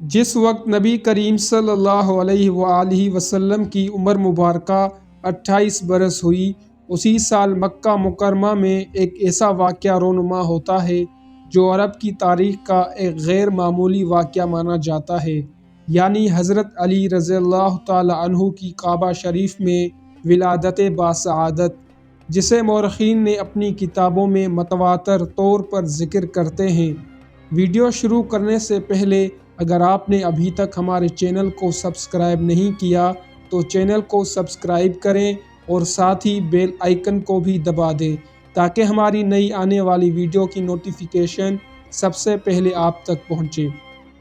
جس وقت نبی کریم صلی اللہ علیہ وآلہ وسلم کی عمر مبارکہ 28 برس ہوئی، اسی سال مکہ مکرمہ میں ایک ایسا واقعہ رونما ہوتا ہے جو عرب کی تاریخ کا ایک غیر معمولی واقعہ مانا جاتا ہے، یعنی حضرت علی رضی اللہ تعالی عنہ کی کعبہ شریف میں ولادت باسعادت، جسے مورخین نے اپنی کتابوں میں متواتر طور پر ذکر کرتے ہیں۔ ویڈیو شروع کرنے سے پہلے اگر آپ نے ابھی تک ہمارے چینل کو سبسکرائب نہیں کیا تو چینل کو سبسکرائب کریں اور ساتھ ہی بیل آئیکن کو بھی دبا دیں تاکہ ہماری نئی آنے والی ویڈیو کی نوٹیفیکیشن سب سے پہلے آپ تک پہنچے۔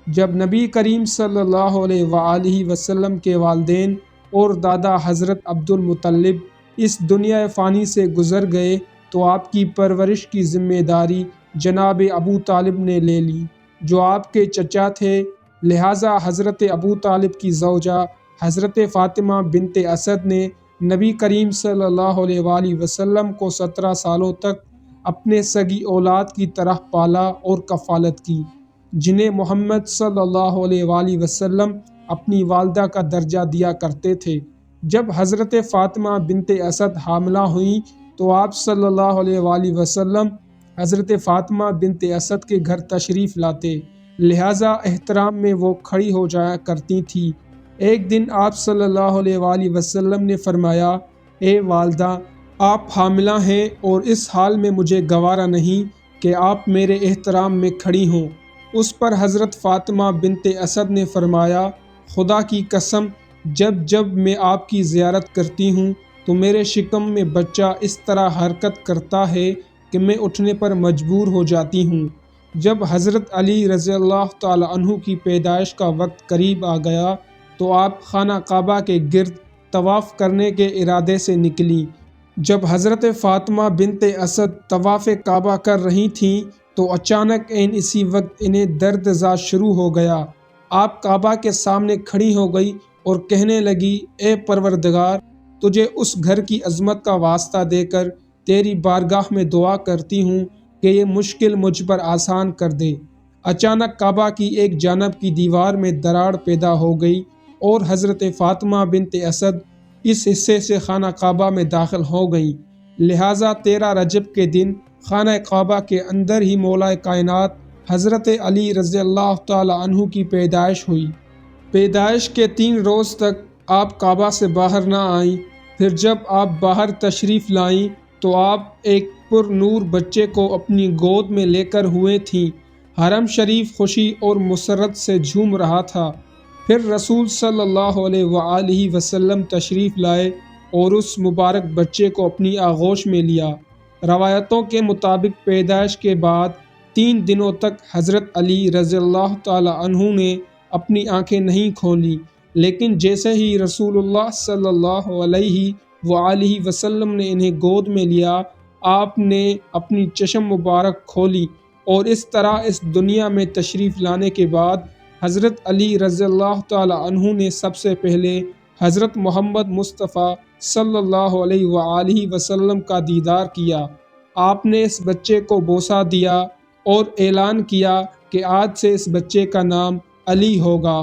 جب نبی کریم صلی اللہ علیہ وآلہ وسلم کے والدین اور دادا حضرت عبد المطلب اس دنیا فانی سے گزر گئے تو آپ کی پرورش کی ذمہ داری جناب ابو طالب نے لے لی، جو آپ کے چچا تھے۔ لہٰذا حضرت ابو طالب کی زوجہ حضرت فاطمہ بنت اسد نے نبی کریم صلی اللہ علیہ وآلہ وسلم کو 17 سالوں تک اپنے سگی اولاد کی طرح پالا اور کفالت کی، جنہیں محمد صلی اللہ علیہ وآلہ وسلم اپنی والدہ کا درجہ دیا کرتے تھے۔ جب حضرت فاطمہ بنت اسد حاملہ ہوئیں تو آپ صلی اللہ علیہ وآلہ وسلم حضرت فاطمہ بنت اسد کے گھر تشریف لاتے، لہٰذا احترام میں وہ کھڑی ہو جایا کرتی تھیں۔ ایک دن آپ صلی اللہ علیہ وآلہ وسلم نے فرمایا، اے والدہ، آپ حاملہ ہیں اور اس حال میں مجھے گوارا نہیں کہ آپ میرے احترام میں کھڑی ہوں۔ اس پر حضرت فاطمہ بنت اسد نے فرمایا، خدا کی قسم، جب میں آپ کی زیارت کرتی ہوں تو میرے شکم میں بچہ اس طرح حرکت کرتا ہے کہ میں اٹھنے پر مجبور ہو جاتی ہوں۔ جب حضرت علی رضی اللہ تعالی عنہ کی پیدائش کا وقت قریب آ گیا تو آپ خانہ کعبہ کے گرد طواف کرنے کے ارادے سے نکلیں۔ جب حضرت فاطمہ بنت اسد طواف کعبہ کر رہی تھیں تو اچانک اسی وقت انہیں درد زا شروع ہو گیا۔ آپ کعبہ کے سامنے کھڑی ہو گئی اور کہنے لگی، اے پروردگار، تجھے اس گھر کی عظمت کا واسطہ دے کر تیری بارگاہ میں دعا کرتی ہوں کہ یہ مشکل مجھ پر آسان کر دے۔ اچانک کعبہ کی ایک جانب کی دیوار میں دراڑ پیدا ہو گئی اور حضرت فاطمہ بنت اسد اس حصے سے خانہ کعبہ میں داخل ہو گئیں۔ لہٰذا 13 رجب کے دن خانہ کعبہ کے اندر ہی مولا کائنات حضرت علی رضی اللہ تعالی عنہ کی پیدائش ہوئی۔ پیدائش کے 3 روز تک آپ کعبہ سے باہر نہ آئیں۔ پھر جب آپ باہر تشریف لائیں تو آپ ایک پر نور بچے کو اپنی گود میں لے کر ہوئے تھیں۔ حرم شریف خوشی اور مسرت سے جھوم رہا تھا۔ پھر رسول صلی اللہ علیہ وآلہ وسلم تشریف لائے اور اس مبارک بچے کو اپنی آغوش میں لیا۔ روایتوں کے مطابق پیدائش کے بعد 3 دنوں تک حضرت علی رضی اللہ تعالی عنہ نے اپنی آنکھیں نہیں کھولیں، لیکن جیسے ہی رسول اللہ صلی اللہ علیہ وآلہ وسلم نے انہیں گود میں لیا، آپ نے اپنی چشم مبارک کھولی اور اس طرح اس دنیا میں تشریف لانے کے بعد حضرت علی رضی اللہ تعالی عنہ نے سب سے پہلے حضرت محمد مصطفیٰ صلی اللہ علیہ وآلہ وسلم کا دیدار کیا۔ آپ نے اس بچے کو بوسہ دیا اور اعلان کیا کہ آج سے اس بچے کا نام علی ہوگا۔